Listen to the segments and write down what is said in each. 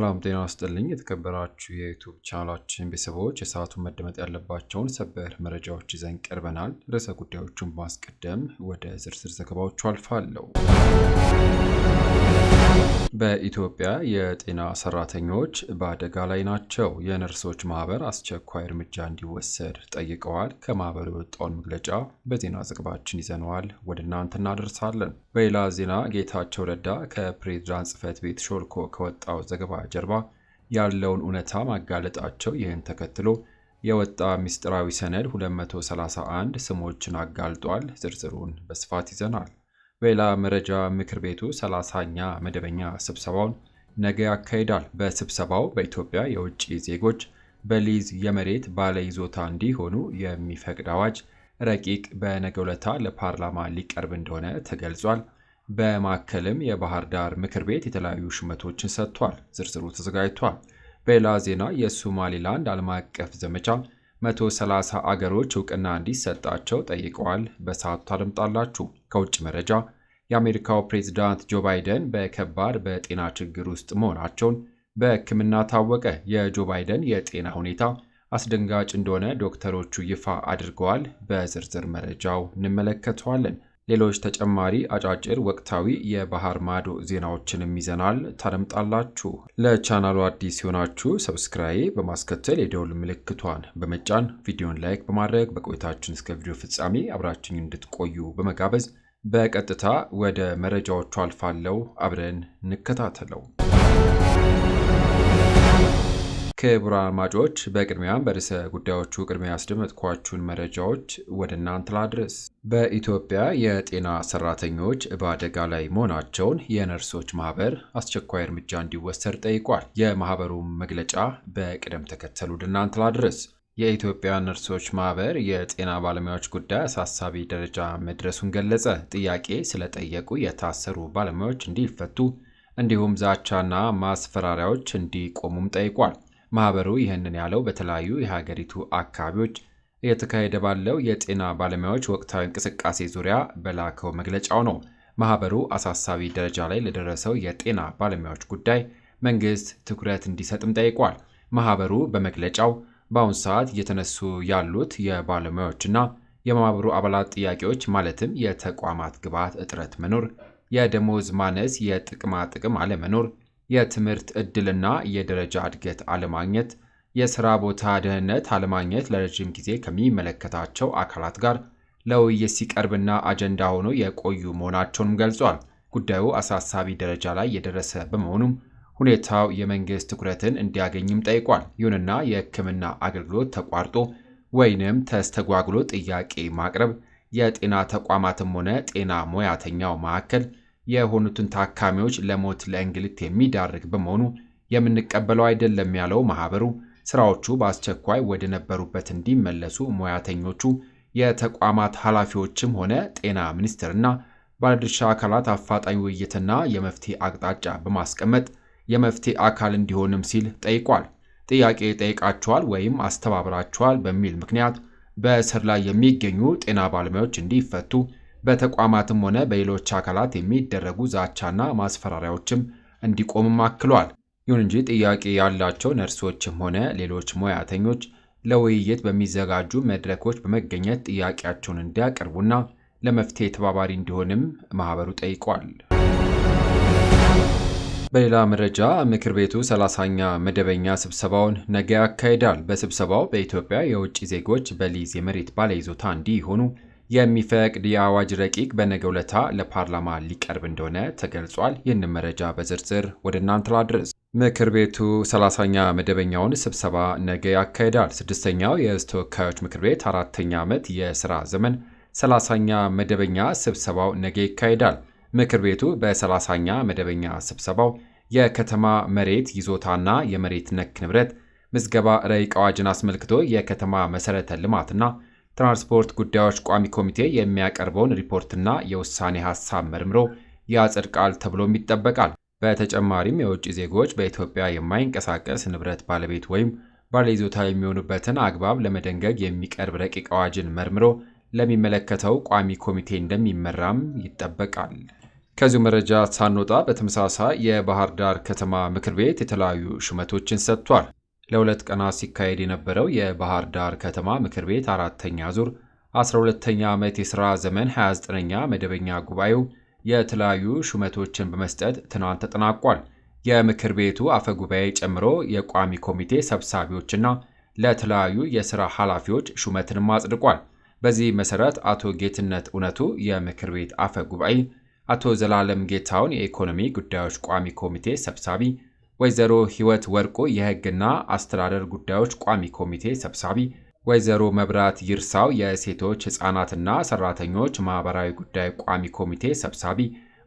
ሰላም ጤና ይስጥልኝ የተከበራችሁ የዩቲዩብ ቻናላችን ቤተሰቦች የሰዓቱን መደመጥ ያለባቸውን ሰበር መረጃዎች ይዘን ቀርበናል። ርዕሰ ጉዳዮቹን በማስቀደም ወደ ዝርዝር ዘገባዎቹ አልፋለሁ። በኢትዮጵያ የጤና ሰራተኞች በአደጋ ላይ ናቸው። የነርሶች ማህበር አስቸኳይ እርምጃ እንዲወሰድ ጠይቀዋል። ከማህበሩ የወጣውን መግለጫ በዜና ዘገባችን ይዘነዋል፣ ወደ እናንተ እናደርሳለን። በሌላ ዜና ጌታቸው ረዳ ከፕሬዝዳንት ጽሕፈት ቤት ሾልኮ ከወጣው ዘገባ ጀርባ ያለውን እውነታ ማጋለጣቸው፣ ይህን ተከትሎ የወጣ ምስጢራዊ ሰነድ 231 ስሞችን አጋልጧል። ዝርዝሩን በስፋት ይዘናል። በሌላ መረጃ ምክር ቤቱ 30ኛ መደበኛ ስብሰባውን ነገ ያካሂዳል። በስብሰባው በኢትዮጵያ የውጭ ዜጎች በሊዝ የመሬት ባለይዞታ እንዲሆኑ የሚፈቅድ አዋጅ ረቂቅ በነገው ዕለት ለፓርላማ ሊቀርብ እንደሆነ ተገልጿል። በማዕከልም የባህር ዳር ምክር ቤት የተለያዩ ሹመቶችን ሰጥቷል። ዝርዝሩ ተዘጋጅቷል። በሌላ ዜና የሶማሊላንድ ዓለም አቀፍ ዘመቻ 130 አገሮች እውቅና እንዲሰጣቸው ጠይቀዋል። በሰዓቱ ታደምጣላችሁ። ከውጭ መረጃ የአሜሪካው ፕሬዝዳንት ጆ ባይደን በከባድ በጤና ችግር ውስጥ መሆናቸውን በሕክምና ታወቀ። የጆ ባይደን የጤና ሁኔታ አስደንጋጭ እንደሆነ ዶክተሮቹ ይፋ አድርገዋል። በዝርዝር መረጃው እንመለከተዋለን። ሌሎች ተጨማሪ አጫጭር ወቅታዊ የባህር ማዶ ዜናዎችንም ይዘናል፣ ታደምጣላችሁ። ለቻናሉ አዲስ ሲሆናችሁ ሰብስክራይብ በማስከተል የደውል ምልክቷን በመጫን ቪዲዮን ላይክ በማድረግ በቆይታችን እስከ ቪዲዮ ፍጻሜ አብራችሁን እንድትቆዩ በመጋበዝ በቀጥታ ወደ መረጃዎቹ አልፋለሁ። አብረን እንከታተለው። ክቡራን አድማጮች በቅድሚያም በርዕሰ ጉዳዮቹ ቅድሚያ ያስደመጥኳችሁን መረጃዎች ወደ እናንተ ላድርስ። በኢትዮጵያ የጤና ሰራተኞች በአደጋ ላይ መሆናቸውን የነርሶች ማህበር አስቸኳይ እርምጃ እንዲወሰድ ጠይቋል። የማህበሩ መግለጫ በቅደም ተከተል ወደ እናንተ ላድርስ። የኢትዮጵያ ነርሶች ማህበር የጤና ባለሙያዎች ጉዳይ አሳሳቢ ደረጃ መድረሱን ገለጸ። ጥያቄ ስለጠየቁ የታሰሩ ባለሙያዎች እንዲፈቱ እንዲሁም ዛቻና ማስፈራሪያዎች እንዲቆሙም ጠይቋል። ማህበሩ ይህንን ያለው በተለያዩ የሀገሪቱ አካባቢዎች እየተካሄደ ባለው የጤና ባለሙያዎች ወቅታዊ እንቅስቃሴ ዙሪያ በላከው መግለጫው ነው። ማህበሩ አሳሳቢ ደረጃ ላይ ለደረሰው የጤና ባለሙያዎች ጉዳይ መንግስት ትኩረት እንዲሰጥም ጠይቋል። ማህበሩ በመግለጫው በአሁኑ ሰዓት እየተነሱ ያሉት የባለሙያዎችና የማህበሩ አባላት ጥያቄዎች ማለትም የተቋማት ግብዓት እጥረት መኖር፣ የደሞዝ ማነስ፣ የጥቅማ ጥቅም አለመኖር፣ የትምህርት ዕድልና የደረጃ እድገት አለማግኘት፣ የሥራ ቦታ ደህንነት አለማግኘት ለረጅም ጊዜ ከሚመለከታቸው አካላት ጋር ለውይይት ሲቀርብና አጀንዳ ሆኖ የቆዩ መሆናቸውንም ገልጿል። ጉዳዩ አሳሳቢ ደረጃ ላይ የደረሰ በመሆኑም ሁኔታው የመንግስት ትኩረትን እንዲያገኝም ጠይቋል። ይሁንና የሕክምና አገልግሎት ተቋርጦ ወይንም ተስተጓጉሎ ጥያቄ ማቅረብ የጤና ተቋማትም ሆነ ጤና ሙያተኛው ማዕከል የሆኑትን ታካሚዎች ለሞት ለእንግልት የሚዳርግ በመሆኑ የምንቀበለው አይደለም ያለው ማህበሩ ስራዎቹ በአስቸኳይ ወደ ነበሩበት እንዲመለሱ ሙያተኞቹ፣ የተቋማት ኃላፊዎችም ሆነ ጤና ሚኒስቴርና ባለድርሻ አካላት አፋጣኝ ውይይትና የመፍትሄ አቅጣጫ በማስቀመጥ የመፍትሄ አካል እንዲሆንም ሲል ጠይቋል። ጥያቄ ጠይቃቸዋል ወይም አስተባብራቸዋል በሚል ምክንያት በእስር ላይ የሚገኙ ጤና ባለሙያዎች እንዲፈቱ በተቋማትም ሆነ በሌሎች አካላት የሚደረጉ ዛቻና ማስፈራሪያዎችም እንዲቆምም አክሏል። ይሁን እንጂ ጥያቄ ያላቸው ነርሶችም ሆነ ሌሎች ሙያተኞች ለውይይት በሚዘጋጁ መድረኮች በመገኘት ጥያቄያቸውን እንዲያቀርቡና ለመፍትሄ ተባባሪ እንዲሆንም ማህበሩ ጠይቋል። በሌላ መረጃ ምክር ቤቱ 30ኛ መደበኛ ስብሰባውን ነገ ያካሂዳል። በስብሰባው በኢትዮጵያ የውጭ ዜጎች በሊዝ የመሬት ባለይዞታ እንዲሆኑ የሚፈቅድ የአዋጅ ረቂቅ በነገው ዕለት ለፓርላማ ሊቀርብ እንደሆነ ተገልጿል። ይህንን መረጃ በዝርዝር ወደ እናንተ ላድርስ። ምክር ቤቱ 30ኛ መደበኛውን ስብሰባ ነገ ያካሂዳል። 6ኛው የሕዝብ ተወካዮች ምክር ቤት 4ኛ ዓመት የሥራ ዘመን 30ኛ መደበኛ ስብሰባው ነገ ይካሄዳል። ምክር ቤቱ በ30ኛ መደበኛ ስብሰባው የከተማ መሬት ይዞታና የመሬት ነክ ንብረት ምዝገባ ረቂቅ አዋጅን አስመልክቶ የከተማ መሠረተ ልማትና ትራንስፖርት ጉዳዮች ቋሚ ኮሚቴ የሚያቀርበውን ሪፖርትና የውሳኔ ሐሳብ መርምሮ ያጸድቃል ተብሎም ይጠበቃል። በተጨማሪም የውጭ ዜጎች በኢትዮጵያ የማይንቀሳቀስ ንብረት ባለቤት ወይም ባለይዞታ የሚሆኑበትን አግባብ ለመደንገግ የሚቀርብ ረቂቅ አዋጅን መርምሮ ለሚመለከተው ቋሚ ኮሚቴ እንደሚመራም ይጠበቃል። ከዚሁ መረጃ ሳንወጣ በተመሳሳይ የባህር ዳር ከተማ ምክር ቤት የተለያዩ ሹመቶችን ሰጥቷል። ለ2 ቀናት ሲካሄድ የነበረው የባህር ዳር ከተማ ምክር ቤት 4ኛ ዙር 12ኛ ዓመት የሥራ ዘመን 29ኛ መደበኛ ጉባኤው የተለያዩ ሹመቶችን በመስጠት ትናንት ተጠናቋል። የምክር ቤቱ አፈ ጉባኤ ጨምሮ የቋሚ ኮሚቴ ሰብሳቢዎችና ለተለያዩ የሥራ ኃላፊዎች ሹመትንም አጽድቋል። በዚህ መሠረት አቶ ጌትነት እውነቱ የምክር ቤት አፈ ጉባኤ፣ አቶ ዘላለም ጌታውን የኢኮኖሚ ጉዳዮች ቋሚ ኮሚቴ ሰብሳቢ፣ ወይዘሮ ሕይወት ወርቁ የሕግና አስተዳደር ጉዳዮች ቋሚ ኮሚቴ ሰብሳቢ፣ ወይዘሮ መብራት ይርሳው የሴቶች ሕፃናትና ሠራተኞች ማኅበራዊ ጉዳይ ቋሚ ኮሚቴ ሰብሳቢ፣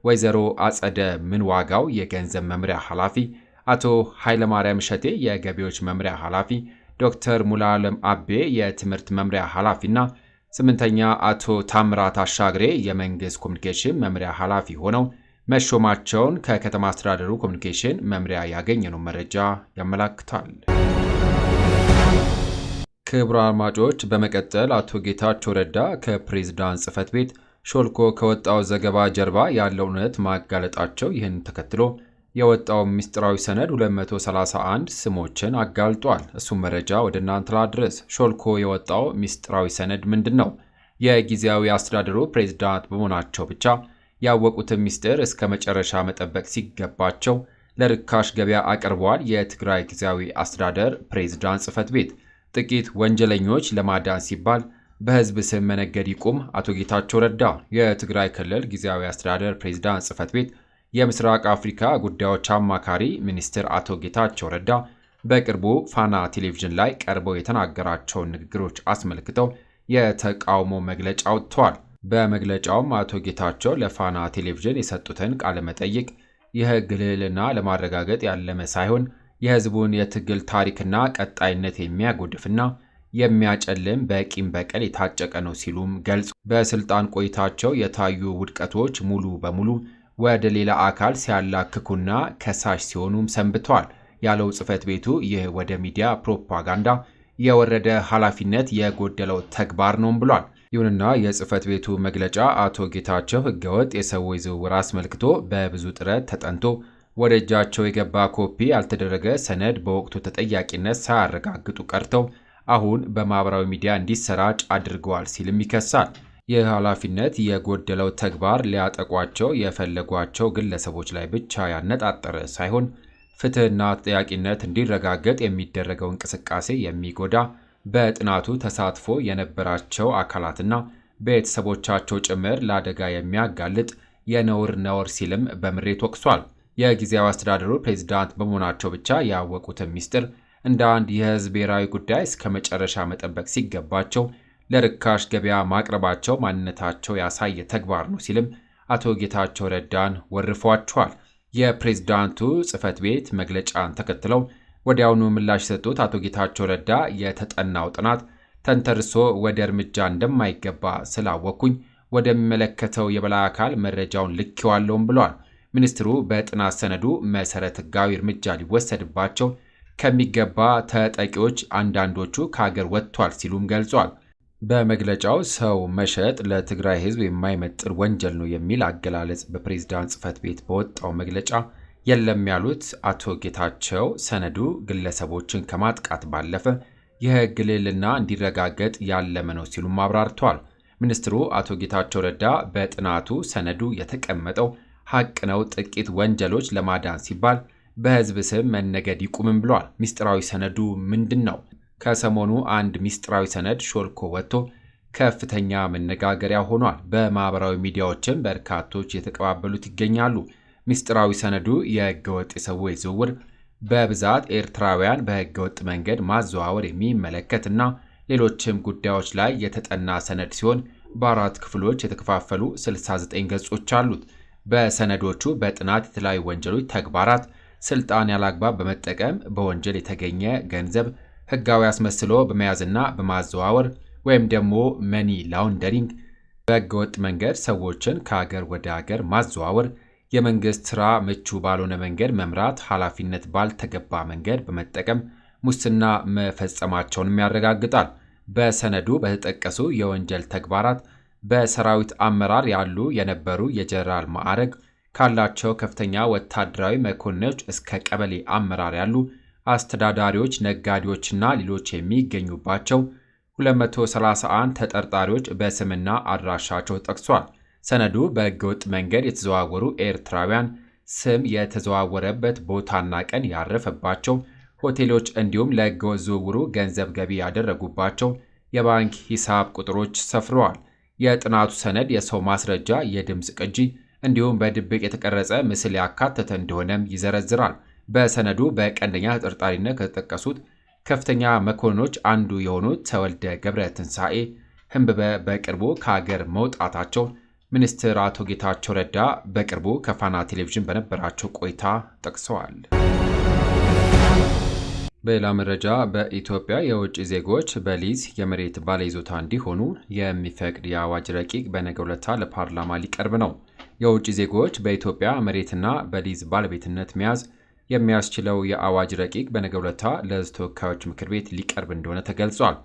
ወይዘሮ አጸደ ምንዋጋው የገንዘብ መምሪያ ኃላፊ፣ አቶ ኃይለማርያም ሸቴ የገቢዎች መምሪያ ኃላፊ፣ ዶክተር ሙሉዓለም አቤ የትምህርት መምሪያ ኃላፊና 8ኛ አቶ ታምራት አሻግሬ የመንግሥት ኮሚኒኬሽን መምሪያ ኃላፊ ሆነው መሾማቸውን ከከተማ አስተዳደሩ ኮሚኒኬሽን መምሪያ ያገኘነው መረጃ ያመለክታል። ክቡራን አድማጮች፣ በመቀጠል አቶ ጌታቸው ረዳ ከፕሬዝዳንት ጽሕፈት ቤት ሾልኮ ከወጣው ዘገባ ጀርባ ያለው እውነት ማጋለጣቸው፣ ይህን ተከትሎ የወጣው ምስጢራዊ ሰነድ 231 ስሞችን አጋልጧል። እሱም መረጃ ወደ እናንተ ላድረስ። ሾልኮ የወጣው ምስጢራዊ ሰነድ ምንድን ነው? የጊዜያዊ አስተዳደሩ ፕሬዝዳንት በመሆናቸው ብቻ ያወቁትን ምስጢር እስከ መጨረሻ መጠበቅ ሲገባቸው ለርካሽ ገበያ አቅርበዋል። የትግራይ ጊዜያዊ አስተዳደር ፕሬዝዳንት ጽሕፈት ቤት ጥቂት ወንጀለኞች ለማዳን ሲባል በሕዝብ ስም መነገድ ይቁም። አቶ ጌታቸው ረዳ የትግራይ ክልል ጊዜያዊ አስተዳደር ፕሬዝዳንት ጽሕፈት ቤት የምስራቅ አፍሪካ ጉዳዮች አማካሪ ሚኒስትር አቶ ጌታቸው ረዳ በቅርቡ ፋና ቴሌቪዥን ላይ ቀርበው የተናገራቸውን ንግግሮች አስመልክተው የተቃውሞ መግለጫ አውጥተዋል። በመግለጫውም አቶ ጌታቸው ለፋና ቴሌቪዥን የሰጡትን ቃለ መጠይቅ የሕግ ልዕልና ለማረጋገጥ ያለመ ሳይሆን የሕዝቡን የትግል ታሪክና ቀጣይነት የሚያጎድፍና የሚያጨልም በቂም በቀል የታጨቀ ነው ሲሉም ገልጹ። በስልጣን ቆይታቸው የታዩ ውድቀቶች ሙሉ በሙሉ ወደ ሌላ አካል ሲያላክኩና ከሳሽ ሲሆኑም ሰንብተዋል ያለው ጽሕፈት ቤቱ ይህ ወደ ሚዲያ ፕሮፓጋንዳ የወረደ ኃላፊነት የጎደለው ተግባር ነውም ብሏል። ይሁንና የጽሕፈት ቤቱ መግለጫ አቶ ጌታቸው ሕገወጥ የሰዎች ዝውውር አስመልክቶ በብዙ ጥረት ተጠንቶ ወደ እጃቸው የገባ ኮፒ ያልተደረገ ሰነድ በወቅቱ ተጠያቂነት ሳያረጋግጡ ቀርተው አሁን በማኅበራዊ ሚዲያ እንዲሰራጭ አድርገዋል ሲልም ይከሳል። ይህ ኃላፊነት የጎደለው ተግባር ሊያጠቋቸው የፈለጓቸው ግለሰቦች ላይ ብቻ ያነጣጠረ ሳይሆን ፍትሕና ተጠያቂነት እንዲረጋገጥ የሚደረገው እንቅስቃሴ የሚጎዳ፣ በጥናቱ ተሳትፎ የነበራቸው አካላትና ቤተሰቦቻቸው ጭምር ለአደጋ የሚያጋልጥ ነውር ሲልም በምሬት ወቅሷል። የጊዜያዊ አስተዳደሩ ፕሬዝዳንት በመሆናቸው ብቻ ያወቁትን ምስጢር እንደ አንድ የሕዝብ ብሔራዊ ጉዳይ እስከ መጨረሻ መጠበቅ ሲገባቸው ለርካሽ ገበያ ማቅረባቸው ማንነታቸው ያሳየ ተግባር ነው ሲልም አቶ ጌታቸው ረዳን ወርፏቸዋል። የፕሬዝዳንቱ ጽሕፈት ቤት መግለጫን ተከትለው ወዲያውኑ ምላሽ የሰጡት አቶ ጌታቸው ረዳ የተጠናው ጥናት ተንተርሶ ወደ እርምጃ እንደማይገባ ስላወቅኩኝ ወደሚመለከተው የበላይ አካል መረጃውን ልኬዋለሁም ብለዋል። ሚኒስትሩ በጥናት ሰነዱ መሠረት ሕጋዊ እርምጃ ሊወሰድባቸው ከሚገባ ተጠቂዎች አንዳንዶቹ ከሀገር ወጥቷል ሲሉም ገልጿል። በመግለጫው ሰው መሸጥ ለትግራይ ሕዝብ የማይመጥን ወንጀል ነው የሚል አገላለጽ በፕሬዝዳንት ጽሕፈት ቤት በወጣው መግለጫ የለም ያሉት አቶ ጌታቸው ሰነዱ ግለሰቦችን ከማጥቃት ባለፈ የሕግ ልዕልና እንዲረጋገጥ ያለመ ነው ሲሉም አብራርተዋል። ሚኒስትሩ አቶ ጌታቸው ረዳ በጥናቱ ሰነዱ የተቀመጠው ሐቅ ነው፣ ጥቂት ወንጀሎች ለማዳን ሲባል በሕዝብ ስም መነገድ ይቁምም ብለዋል። ምስጢራዊ ሰነዱ ምንድን ነው? ከሰሞኑ አንድ ምስጢራዊ ሰነድ ሾልኮ ወጥቶ ከፍተኛ መነጋገሪያ ሆኗል። በማኅበራዊ ሚዲያዎችም በርካቶች የተቀባበሉት ይገኛሉ። ምስጢራዊ ሰነዱ የሕገወጥ የሰዎች ዝውውር በብዛት ኤርትራውያን በሕገወጥ መንገድ ማዘዋወር የሚመለከትና ሌሎችም ጉዳዮች ላይ የተጠና ሰነድ ሲሆን በ4 ክፍሎች የተከፋፈሉ 69 ገጾች አሉት። በሰነዶቹ በጥናት የተለያዩ ወንጀሎች ተግባራት፣ ስልጣን ያላግባብ በመጠቀም በወንጀል የተገኘ ገንዘብ ሕጋዊ አስመስሎ በመያዝና በማዘዋወር ወይም ደግሞ መኒ ላውንደሪንግ፣ በሕገወጥ መንገድ ሰዎችን ከሀገር ወደ ሀገር ማዘዋወር፣ የመንግሥት ሥራ ምቹ ባልሆነ መንገድ መምራት፣ ኃላፊነት ባልተገባ መንገድ በመጠቀም ሙስና መፈጸማቸውንም ያረጋግጣል። በሰነዱ በተጠቀሱ የወንጀል ተግባራት በሰራዊት አመራር ያሉ የነበሩ የጀነራል ማዕረግ ካላቸው ከፍተኛ ወታደራዊ መኮንኖች እስከ ቀበሌ አመራር ያሉ አስተዳዳሪዎች፣ ነጋዴዎችና ሌሎች የሚገኙባቸው 231 ተጠርጣሪዎች በስምና አድራሻቸው ጠቅሷል። ሰነዱ በሕገወጥ መንገድ የተዘዋወሩ ኤርትራውያን ስም የተዘዋወረበት ቦታና ቀን ያረፈባቸው ሆቴሎች እንዲሁም ለሕገወጥ ዝውውሩ ገንዘብ ገቢ ያደረጉባቸው የባንክ ሂሳብ ቁጥሮች ሰፍረዋል። የጥናቱ ሰነድ የሰው ማስረጃ፣ የድምፅ ቅጂ እንዲሁም በድብቅ የተቀረጸ ምስል ያካተተ እንደሆነም ይዘረዝራል። በሰነዱ በቀንደኛ ተጠርጣሪነት ከተጠቀሱት ከፍተኛ መኮንኖች አንዱ የሆኑት ተወልደ ገብረ ትንሣኤ ህንብበ በቅርቡ ከሀገር መውጣታቸው ሚኒስትር አቶ ጌታቸው ረዳ በቅርቡ ከፋና ቴሌቪዥን በነበራቸው ቆይታ ጠቅሰዋል። በሌላ መረጃ በኢትዮጵያ የውጭ ዜጎች በሊዝ የመሬት ባለይዞታ እንዲሆኑ የሚፈቅድ የአዋጅ ረቂቅ በነገው ዕለት ለፓርላማ ሊቀርብ ነው። የውጭ ዜጎች በኢትዮጵያ መሬትና በሊዝ ባለቤትነት መያዝ የሚያስችለው የአዋጅ ረቂቅ በነገው ዕለት ለሕዝብ ተወካዮች ምክር ቤት ሊቀርብ እንደሆነ ተገልጿል።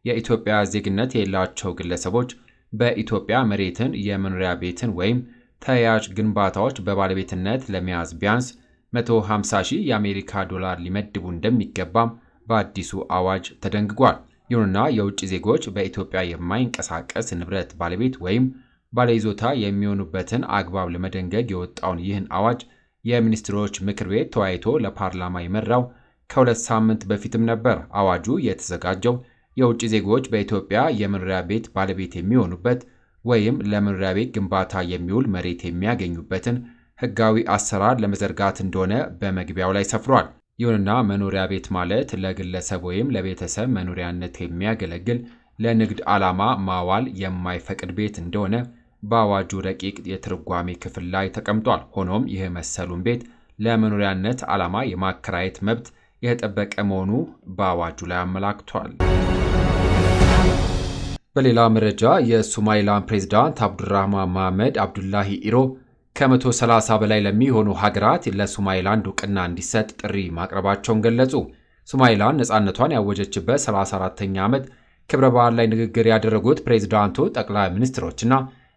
የኢትዮጵያ ዜግነት የሌላቸው ግለሰቦች በኢትዮጵያ መሬትን፣ የመኖሪያ ቤትን ወይም ተያያዥ ግንባታዎች በባለቤትነት ለመያዝ ቢያንስ 150,000 የአሜሪካ ዶላር ሊመድቡ እንደሚገባም በአዲሱ አዋጅ ተደንግጓል። ይሁንና የውጭ ዜጎች በኢትዮጵያ የማይንቀሳቀስ ንብረት ባለቤት ወይም ባለይዞታ የሚሆኑበትን አግባብ ለመደንገግ የወጣውን ይህን አዋጅ የሚኒስትሮች ምክር ቤት ተወያይቶ ለፓርላማ የመራው ከ2 ሳምንት በፊትም ነበር። አዋጁ የተዘጋጀው የውጭ ዜጎች በኢትዮጵያ የመኖሪያ ቤት ባለቤት የሚሆኑበት ወይም ለመኖሪያ ቤት ግንባታ የሚውል መሬት የሚያገኙበትን ሕጋዊ አሰራር ለመዘርጋት እንደሆነ በመግቢያው ላይ ሰፍሯል። ይሁንና መኖሪያ ቤት ማለት ለግለሰብ ወይም ለቤተሰብ መኖሪያነት የሚያገለግል ለንግድ ዓላማ ማዋል የማይፈቅድ ቤት እንደሆነ በአዋጁ ረቂቅ የትርጓሜ ክፍል ላይ ተቀምጧል። ሆኖም ይህ መሰሉን ቤት ለመኖሪያነት ዓላማ የማከራየት መብት የተጠበቀ መሆኑ በአዋጁ ላይ አመላክቷል። በሌላ መረጃ የሶማሊላንድ ፕሬዝዳንት አብዱራህማን መሐመድ አብዱላሂ ኢሮ ከ130 በላይ ለሚሆኑ ሀገራት ለሶማሊላንድ እውቅና እንዲሰጥ ጥሪ ማቅረባቸውን ገለጹ። ሶማሊላንድ ነፃነቷን ያወጀችበት 34ኛ ዓመት ክብረ በዓል ላይ ንግግር ያደረጉት ፕሬዝዳንቱ ጠቅላይ ሚኒስትሮችና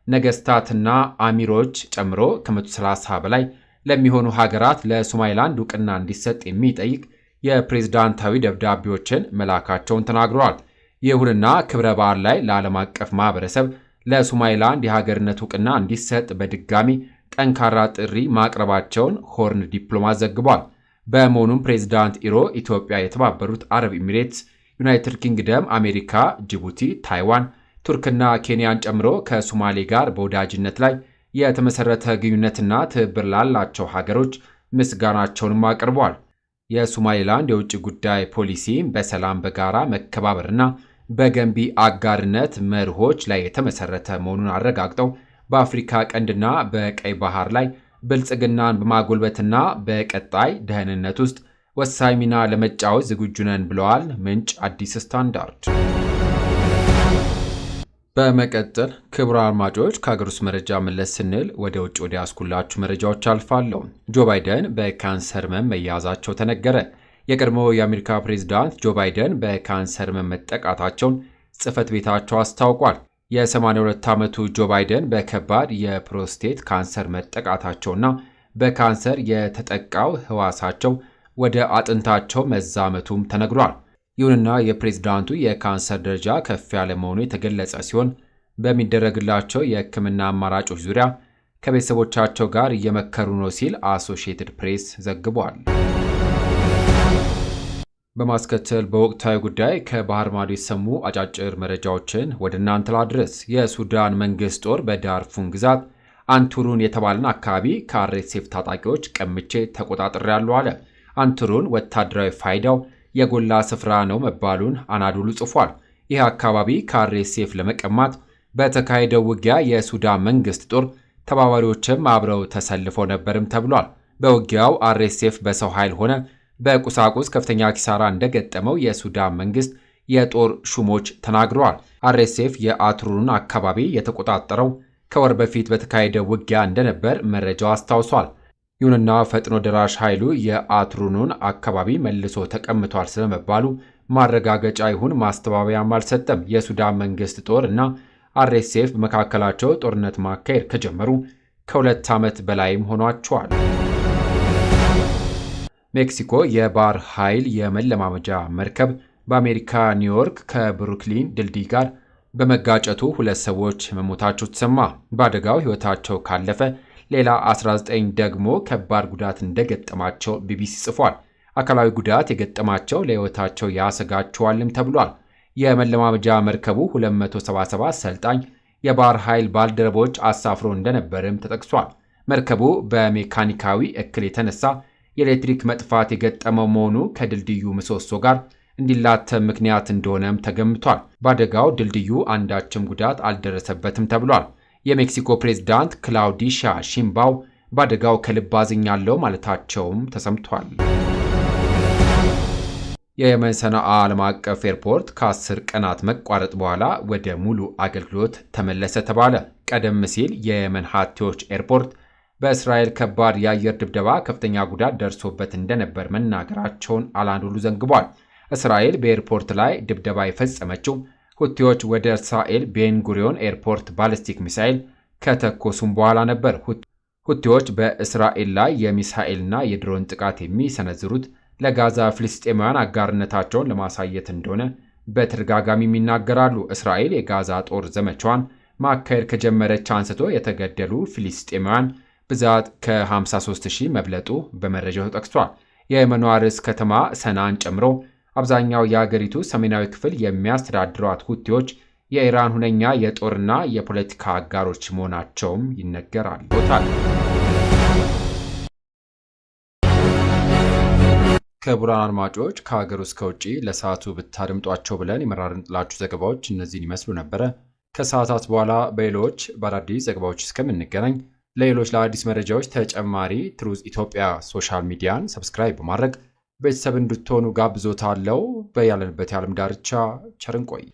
ነገስታትና አሚሮች ጨምሮ ከ130 በላይ ለሚሆኑ ሀገራት ለሶማሊላንድ እውቅና እንዲሰጥ የሚጠይቅ የፕሬዝዳንታዊ ደብዳቤዎችን መላካቸውን ተናግረዋል። ይሁንና ክብረ በዓል ላይ ለዓለም አቀፍ ማህበረሰብ ለሶማሊላንድ የሀገርነት እውቅና እንዲሰጥ በድጋሚ ጠንካራ ጥሪ ማቅረባቸውን ሆርን ዲፕሎማት ዘግቧል። በመሆኑም ፕሬዝዳንት ኢሮ ኢትዮጵያ፣ የተባበሩት አረብ ኤሚሬትስ፣ ዩናይትድ ኪንግደም፣ አሜሪካ፣ ጅቡቲ፣ ታይዋን፣ ቱርክና ኬንያን ጨምሮ ከሶማሌ ጋር በወዳጅነት ላይ የተመሰረተ ግንኙነትና ትብብር ላላቸው ሀገሮች ምስጋናቸውንም አቅርበዋል። የሶማሌላንድ የውጭ ጉዳይ ፖሊሲ በሰላም በጋራ መከባበርና በገንቢ አጋርነት መርሆች ላይ የተመሰረተ መሆኑን አረጋግጠው በአፍሪካ ቀንድና በቀይ ባህር ላይ ብልጽግናን በማጎልበትና በቀጣይ ደህንነት ውስጥ ወሳኝ ሚና ለመጫወት ዝግጁ ነን ብለዋል። ምንጭ አዲስ ስታንዳርድ። በመቀጠል ክቡራን አድማጮች ከሀገር ውስጥ መረጃ መለስ ስንል ወደ ውጭ ወደ ያስኩላችሁ መረጃዎች አልፋለሁ። ጆ ባይደን በካንሰር ህመም መያዛቸው ተነገረ። የቀድሞው የአሜሪካ ፕሬዝዳንት ጆ ባይደን በካንሰር ህመም መጠቃታቸውን ጽህፈት ቤታቸው አስታውቋል። የ82 ዓመቱ ጆ ባይደን በከባድ የፕሮስቴት ካንሰር መጠቃታቸውና በካንሰር የተጠቃው ህዋሳቸው ወደ አጥንታቸው መዛመቱም ተነግሯል። ይሁንና የፕሬዝዳንቱ የካንሰር ደረጃ ከፍ ያለ መሆኑ የተገለጸ ሲሆን በሚደረግላቸው የህክምና አማራጮች ዙሪያ ከቤተሰቦቻቸው ጋር እየመከሩ ነው ሲል አሶሺየትድ ፕሬስ ዘግቧል። በማስከተል በወቅታዊ ጉዳይ ከባህር ማዶ የተሰሙ አጫጭር መረጃዎችን ወደ እናንተ ላድረስ። የሱዳን መንግስት ጦር በዳርፉር ግዛት አንቱሩን የተባለን አካባቢ ከአርኤስኤፍ ታጣቂዎች ቀምቼ ተቆጣጥሬያለሁ አለ። አንቱሩን ወታደራዊ ፋይዳው የጎላ ስፍራ ነው መባሉን አናዶሉ ጽፏል። ይህ አካባቢ ከአርኤስኤፍ ለመቀማት በተካሄደው ውጊያ የሱዳን መንግስት ጦር ተባባሪዎችም አብረው ተሰልፈው ነበርም ተብሏል። በውጊያው አርኤስኤፍ በሰው ኃይል ሆነ በቁሳቁስ ከፍተኛ ኪሳራ እንደገጠመው የሱዳን መንግስት የጦር ሹሞች ተናግረዋል። አርኤስኤፍ የአንቱሩን አካባቢ የተቆጣጠረው ከወር በፊት በተካሄደው ውጊያ እንደነበር መረጃው አስታውሷል። ይሁንና ፈጥኖ ደራሽ ኃይሉ የአንቱሩን አካባቢ መልሶ ተቀምጧል ስለመባሉ ማረጋገጫ ይሁን ማስተባበያም አልሰጠም። የሱዳን መንግስት ጦር እና አርኤስኤፍ በመካከላቸው ጦርነት ማካሄድ ከጀመሩ ከ2 ዓመት በላይም ሆኗቸዋል። ሜክሲኮ የባህር ኃይል የመለማመጃ መርከብ በአሜሪካ ኒውዮርክ ከብሩክሊን ድልድይ ጋር በመጋጨቱ 2 ሰዎች መሞታቸው ተሰማ። በአደጋው ሕይወታቸው ካለፈ ሌላ 19 ደግሞ ከባድ ጉዳት እንደገጠማቸው ቢቢሲ ጽፏል። አካላዊ ጉዳት የገጠማቸው ለሕይወታቸው ያሰጋቸዋልም ተብሏል። የመለማመጃ መርከቡ 277 ሰልጣኝ የባህር ኃይል ባልደረቦች አሳፍሮ እንደነበርም ተጠቅሷል። መርከቡ በሜካኒካዊ እክል የተነሳ የኤሌክትሪክ መጥፋት የገጠመው መሆኑ ከድልድዩ ምሰሶ ጋር እንዲላተም ምክንያት እንደሆነም ተገምቷል። በአደጋው ድልድዩ አንዳችም ጉዳት አልደረሰበትም ተብሏል። የሜክሲኮ ፕሬዝዳንት ክላውዲሻ ሺምባው በአደጋው ከልብ አዝኛለሁ ማለታቸውም ተሰምቷል። የየመን ሰነአ ዓለም አቀፍ ኤርፖርት ከ10 ቀናት መቋረጥ በኋላ ወደ ሙሉ አገልግሎት ተመለሰ ተባለ። ቀደም ሲል የየመን ሀቲዎች ኤርፖርት በእስራኤል ከባድ የአየር ድብደባ ከፍተኛ ጉዳት ደርሶበት እንደነበር መናገራቸውን አልአንዶሉ ዘግቧል። እስራኤል በኤርፖርት ላይ ድብደባ የፈጸመችው ሁቲዎች ወደ እስራኤል ቤንጉሪዮን ኤርፖርት ባሊስቲክ ሚሳኤል ከተኮሱም በኋላ ነበር። ሁቲዎች በእስራኤል ላይ የሚሳኤልና የድሮን ጥቃት የሚሰነዝሩት ለጋዛ ፍልስጤማውያን አጋርነታቸውን ለማሳየት እንደሆነ በተደጋጋሚ ይናገራሉ። እስራኤል የጋዛ ጦር ዘመቻዋን ማካሄድ ከጀመረች አንስቶ የተገደሉ ፍልስጤማውያን ብዛት ከ53,000 መብለጡ በመረጃው ተጠቅሷል። የየመኗ ርዕሰ ከተማ ሰናን ጨምሮ አብዛኛው የአገሪቱ ሰሜናዊ ክፍል የሚያስተዳድሯት ሁቲዎች የኢራን ሁነኛ የጦርና የፖለቲካ አጋሮች መሆናቸውም ይነገራል። ክቡራን አድማጮች ከሀገር ውስጥ ከውጭ ለሰዓቱ ብታደምጧቸው ብለን የመራርንላችሁ ዘገባዎች እነዚህን ይመስሉ ነበረ። ከሰዓታት በኋላ በሌሎች በአዳዲስ ዘገባዎች እስከምንገናኝ ለሌሎች ለአዲስ መረጃዎች ተጨማሪ ትሩዝ ኢትዮጵያ ሶሻል ሚዲያን ሰብስክራይብ በማድረግ ቤተሰብ እንድትሆኑ ጋብዞታለሁ። በያለንበት የዓለም ዳርቻ ቸር እንቆይ።